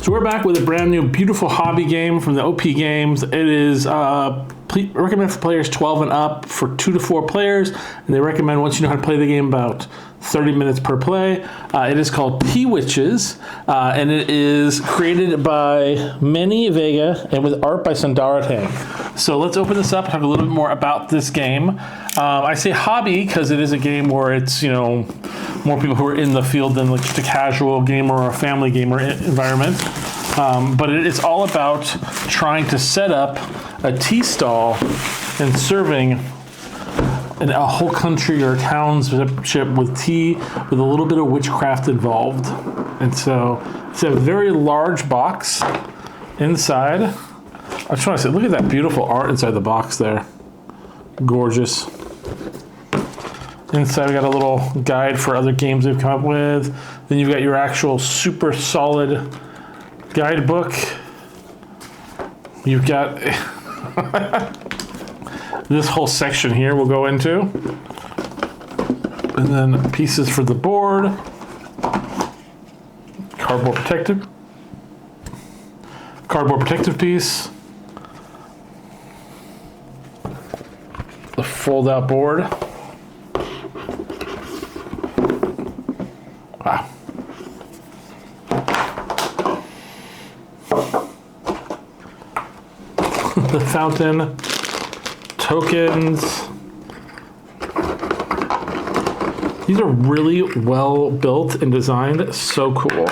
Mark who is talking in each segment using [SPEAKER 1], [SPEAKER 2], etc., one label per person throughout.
[SPEAKER 1] So we're back with a brand new, beautiful hobby game from the OP Games. It is recommended for players 12 and up for 2 to 4 players, and they recommend once you know how to play the game about 30 minutes per play. It is called Witches, and it is created by Manny Vega and with art by Sandara Tang. So let's open this up and talk a little bit more about this game. I say hobby because it is a game where it's, you know, more people who are in the field than like just a casual gamer or a family gamer environment. But it's all about trying to set up a tea stall and serving in a whole country or township with tea with a little bit of witchcraft involved. And so it's a very large box inside. I just want to say, look at that beautiful art inside the box there. Gorgeous. Inside we got a little guide for other games they've come up with. Then you've got your actual super solid guidebook. You've got this whole section here we'll go into. And then pieces for the board. Cardboard protective piece. The fold out board. Wow. The fountain, tokens. These are really well built and designed, so cool.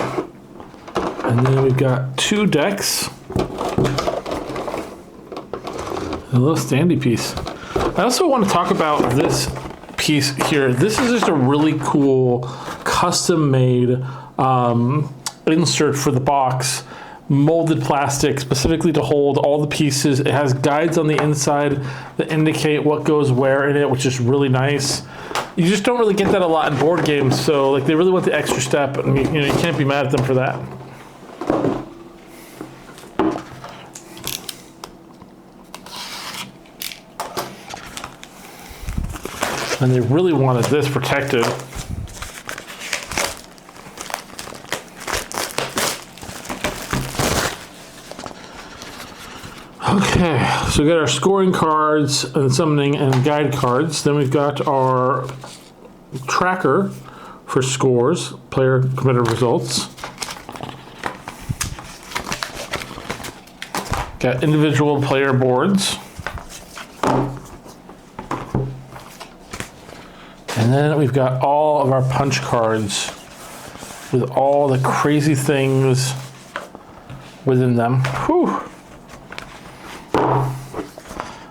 [SPEAKER 1] And then we've got 2 decks. A little standy piece. I also want to talk about this piece here. This is just a really cool custom-made insert for the box, molded plastic specifically to hold all the pieces. It has guides on the inside that indicate what goes where in it, which is really nice. You just don't really get that a lot in board games, so like they really went the extra step, and you can't be mad at them for that. And they really wanted this protected. Okay, so we got our scoring cards and summoning and guide cards. Then we've got our tracker for scores, player committed results. Got individual player boards. And then we've got all of our punch cards with all the crazy things within them. Whew.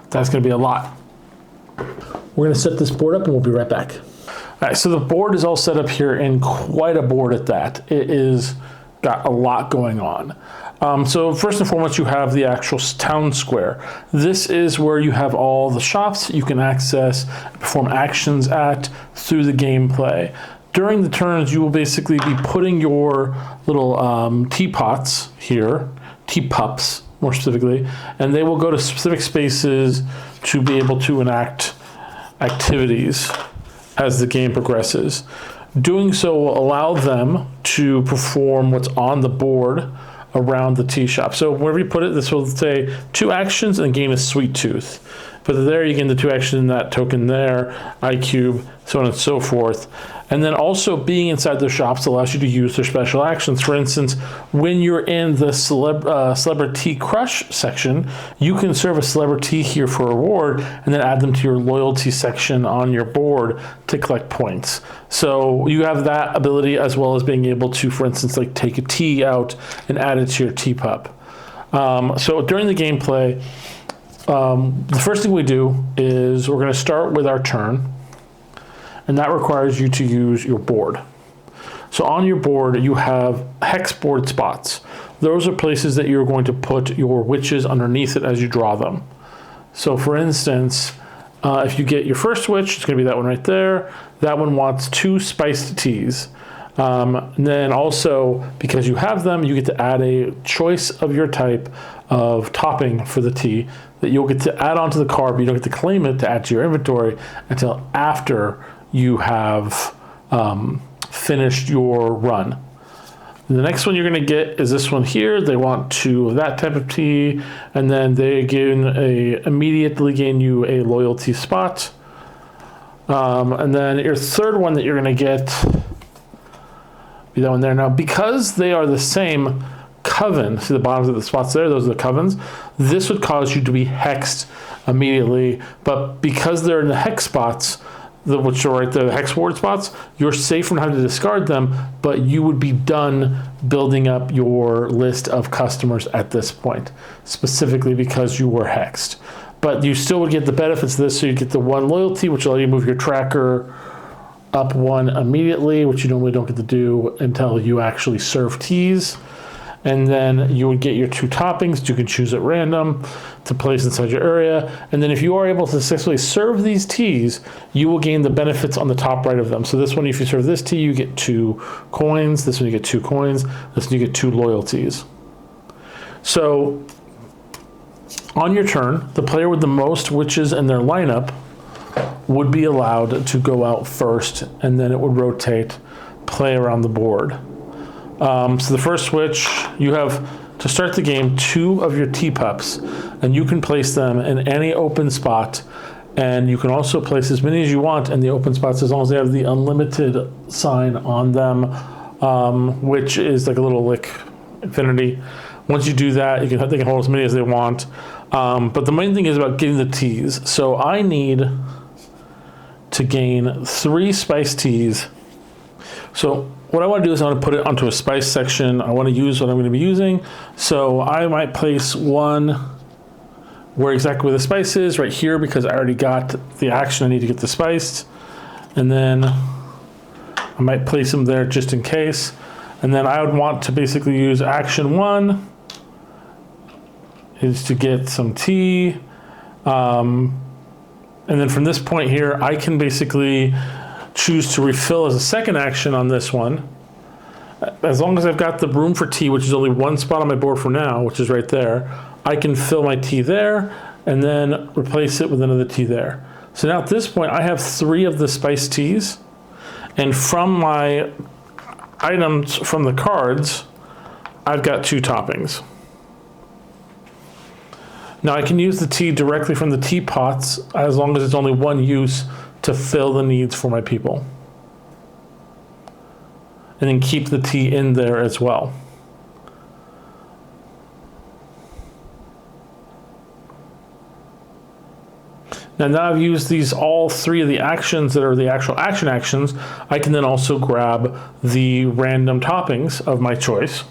[SPEAKER 1] That's going to be a lot. We're going to set this board up and we'll be right back. All right, so the board is all set up here, and quite a board at that. It is got a lot going on. So first and foremost, you have the actual town square. This is where you have all the shops you can access, perform actions at through the gameplay. During the turns, you will basically be putting your little teapots here, teapups more specifically, and they will go to specific spaces to be able to enact activities as the game progresses. Doing so will allow them to perform what's on the board around the tea shop. So wherever you put it, this will say 2 actions and gain a sweet tooth. But there you gain the 2 actions in that token there, iCube, so on and so forth. And then also being inside the shops allows you to use their special actions. For instance, when you're in the Celebrity Crush section, you can serve a celebrity here for a reward and then add them to your loyalty section on your board to collect points. So you have that ability as well as being able to, for instance, like take a tea out and add it to your teapup. So during the gameplay, the first thing we do is we're going to start with our turn, and that requires you to use your board. So on your board, you have hex board spots. Those are places that you're going to put your witches underneath it as you draw them. So for instance, if you get your first witch, it's going to be that one right there. That one wants 2 spiced teas. And then also, because you have them, you get to add a choice of your type of topping for the tea that you'll get to add onto the card, but you don't get to claim it to add to your inventory until after you have finished your run. The next one you're going to get is this one here. They want two of that type of tea, and then they immediately gain you a loyalty spot. And then your third one that you're going to get, be that one there. Now, because they are the same coven, see the bottoms of the spots there, those are the covens, this would cause you to be hexed immediately. But because they're in the hex spots, which are right there, the hex ward spots, you're safe from having to discard them, but you would be done building up your list of customers at this point, specifically because you were hexed. But you still would get the benefits of this, so you get the 1 loyalty, which will allow you to move your tracker up 1 immediately, which you normally don't get to do until you actually serve teas. And then you would get your 2 toppings you can choose at random to place inside your area. And then if you are able to successfully serve these teas, you will gain the benefits on the top right of them. So this one, if you serve this tea, you get 2 coins. This one, you get 2 coins. This one, you get 2 loyalties. So on your turn, the player with the most witches in their lineup would be allowed to go out first, and then it would rotate, play around the board. So the first switch, you have to start the game 2 of your teapups, and you can place them in any open spot, and you can also place as many as you want in the open spots as long as they have the unlimited sign on them, which is like a little infinity. Once you do that, they can hold as many as they want. But the main thing is about getting the teas. So I need to gain 3 spice teas. So what I want to do is I want to put it onto a spice section. I want to use what I'm going to be using. So I might place one where the spice is, right here, because I already got the action I need to get the spiced. And then I might place them there just in case. And then I would want to basically use action 1 is to get some tea. And then from this point here, I can basically choose to refill as a second action on this one. As long as I've got the room for tea, which is only 1 spot on my board for now, which is right there, I can fill my tea there and then replace it with another tea there. So now at this point, I have 3 of the spiced teas, and from my items from the cards, I've got 2 toppings. Now I can use the tea directly from the teapots as long as it's only 1 use to fill the needs for my people. And then keep the tea in there as well. Now I've used all 3 of the actions that are the actual actions, I can then also grab the random toppings of my choice.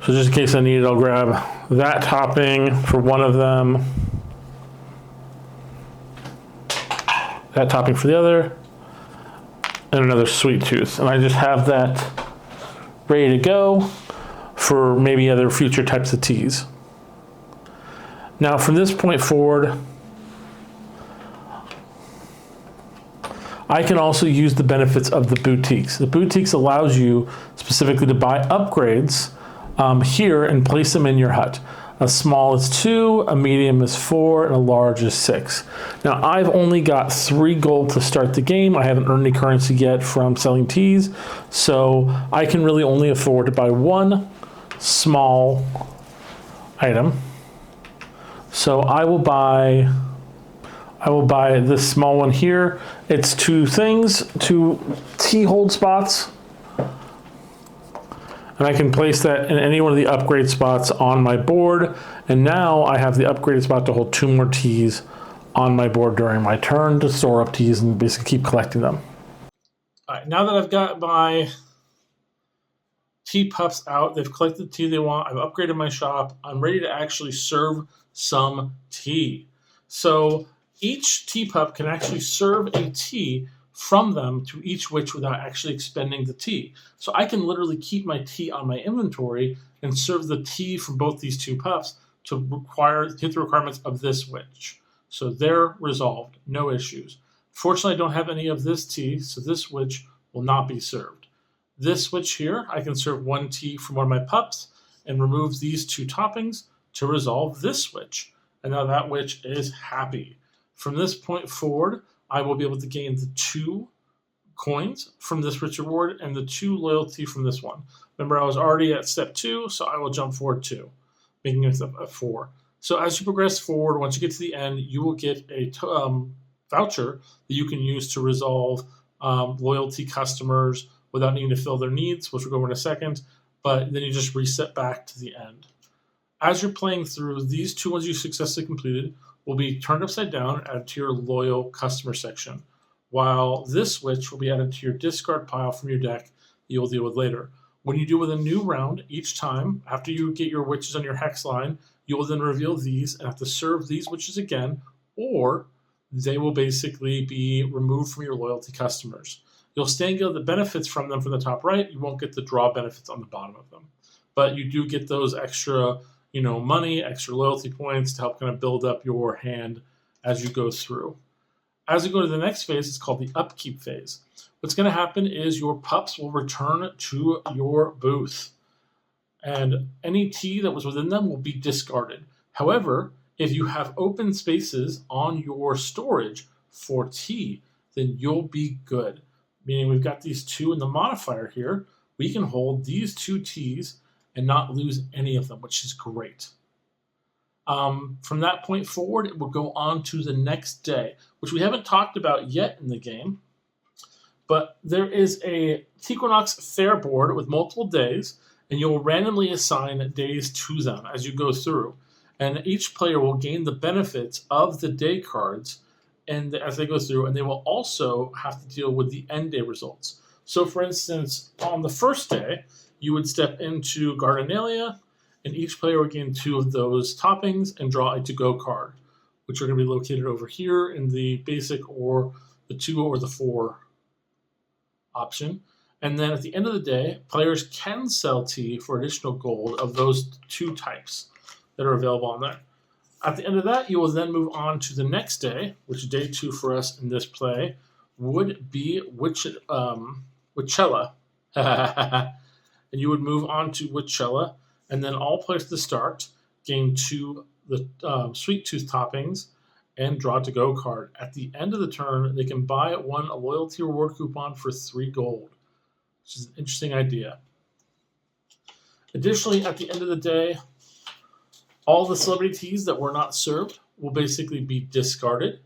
[SPEAKER 1] So just in case I need it, I'll grab that topping for one of them, that topping for the other, and another sweet tooth. And I just have that ready to go for maybe other future types of teas. Now from this point forward, I can also use the benefits of the boutiques. The boutiques allows you specifically to buy upgrades here and place them in your hut. A small is 2, a medium is 4, and a large is 6. Now I've only got 3 gold to start the game. I haven't earned any currency yet from selling teas, so I can really only afford to buy 1 small item. So I will buy this small one here. It's 2 things, 2 tea hold spots. And I can place that in any one of the upgrade spots on my board. And now I have the upgraded spot to hold 2 more teas on my board during my turn to store up teas and basically keep collecting them. All right, now that I've got my tea pups out, they've collected the tea they want, I've upgraded my shop, I'm ready to actually serve some tea. So each tea pup can actually serve a tea from them to each witch without actually expending the tea. So I can literally keep my tea on my inventory and serve the tea from both these 2 pups to hit the requirements of this witch. So they're resolved, no issues. Fortunately, I don't have any of this tea, so this witch will not be served. This witch here, I can serve 1 tea from one of my pups and remove these 2 toppings to resolve this witch. And now that witch is happy. From this point forward, I will be able to gain the 2 coins from this rich reward and the 2 loyalty from this one. Remember, I was already at step 2, so I will jump forward 2, making it a 4. So as you progress forward, once you get to the end, you will get a voucher that you can use to resolve loyalty customers without needing to fill their needs, which we'll go over in a second, but then you just reset back to the end. As you're playing through, these 2 ones you successfully completed will be turned upside down and added to your loyal customer section, while this switch will be added to your discard pile from your deck that you'll deal with later. When you do with a new round, each time, after you get your witches on your hex line, you will then reveal these and have to serve these witches again, or they will basically be removed from your loyalty customers. You'll still get the benefits from them from the top right. You won't get the draw benefits on the bottom of them. But you do get those extra, money, extra loyalty points to help kind of build up your hand as you go through. As we go to the next phase, it's called the upkeep phase. What's going to happen is your pups will return to your booth, and any tea that was within them will be discarded. However, if you have open spaces on your storage for tea, then you'll be good. Meaning we've got these 2 in the modifier here. We can hold these 2 teas and not lose any of them, which is great. From that point forward, it will go on to the next day, which we haven't talked about yet in the game. But there is a Equinox fair board with multiple days, and you'll randomly assign days to them as you go through. And each player will gain the benefits of the day cards and as they go through, and they will also have to deal with the end day results. So for instance, on the first day, you would step into Gardenalia, and each player would gain 2 of those toppings and draw a to-go card, which are going to be located over here in the basic or the 2 or the 4 option. And then at the end of the day, players can sell tea for additional gold of those 2 types that are available on there. At the end of that, you will then move on to the next day, which is day 2 for us in this play, would be Witchella. And you would move on to Witchella, and then all players at the start gain 2 the Sweet Tooth toppings and draw to go card. At the end of the turn, they can buy a loyalty reward coupon for 3 gold, which is an interesting idea. Additionally, at the end of the day, all the celebrity teas that were not served will basically be discarded,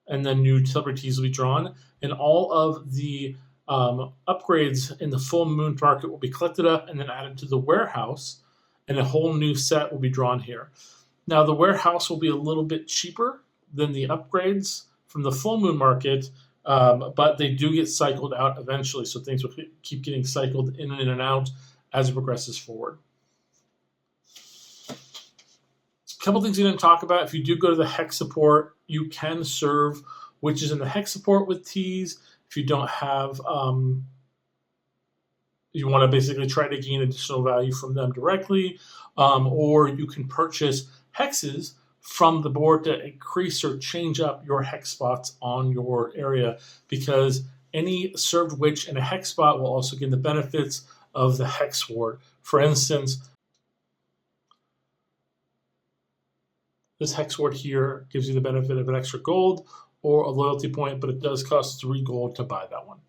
[SPEAKER 1] and then new celebrity teas will be drawn, and all of the upgrades in the full moon market will be collected up and then added to the warehouse, and a whole new set will be drawn here. Now, the warehouse will be a little bit cheaper than the upgrades from the full moon market, but they do get cycled out eventually, so things will keep getting cycled in and out as it progresses forward. A couple things we didn't talk about. If you do go to the hex support, you can serve witches in the hex support with teas. If you don't have, you want to basically try to gain additional value from them directly, or you can purchase hexes from the board to increase or change up your hex spots on your area, because any served witch in a hex spot will also gain the benefits of the hex ward. For instance, this hex ward here gives you the benefit of an extra gold or a loyalty point, but it does cost 3 gold to buy that one.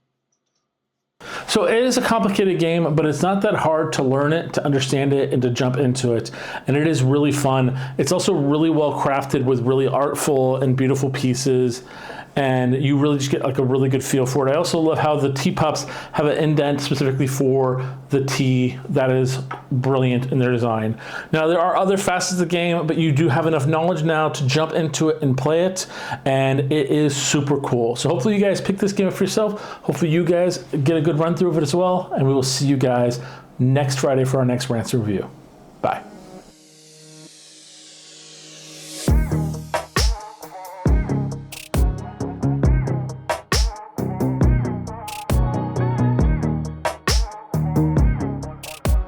[SPEAKER 1] So it is a complicated game, but it's not that hard to learn it, to understand it, and to jump into it. And it is really fun. It's also really well crafted with really artful and beautiful pieces. And you really just get like a really good feel for it. I also love how the tea pups have an indent specifically for the tea. That is brilliant in their design. Now, there are other facets of the game, but you do have enough knowledge now to jump into it and play it. And it is super cool. So hopefully you guys pick this game up for yourself. Hopefully you guys get a good run through of it as well. And we will see you guys next Friday for our next Rants review.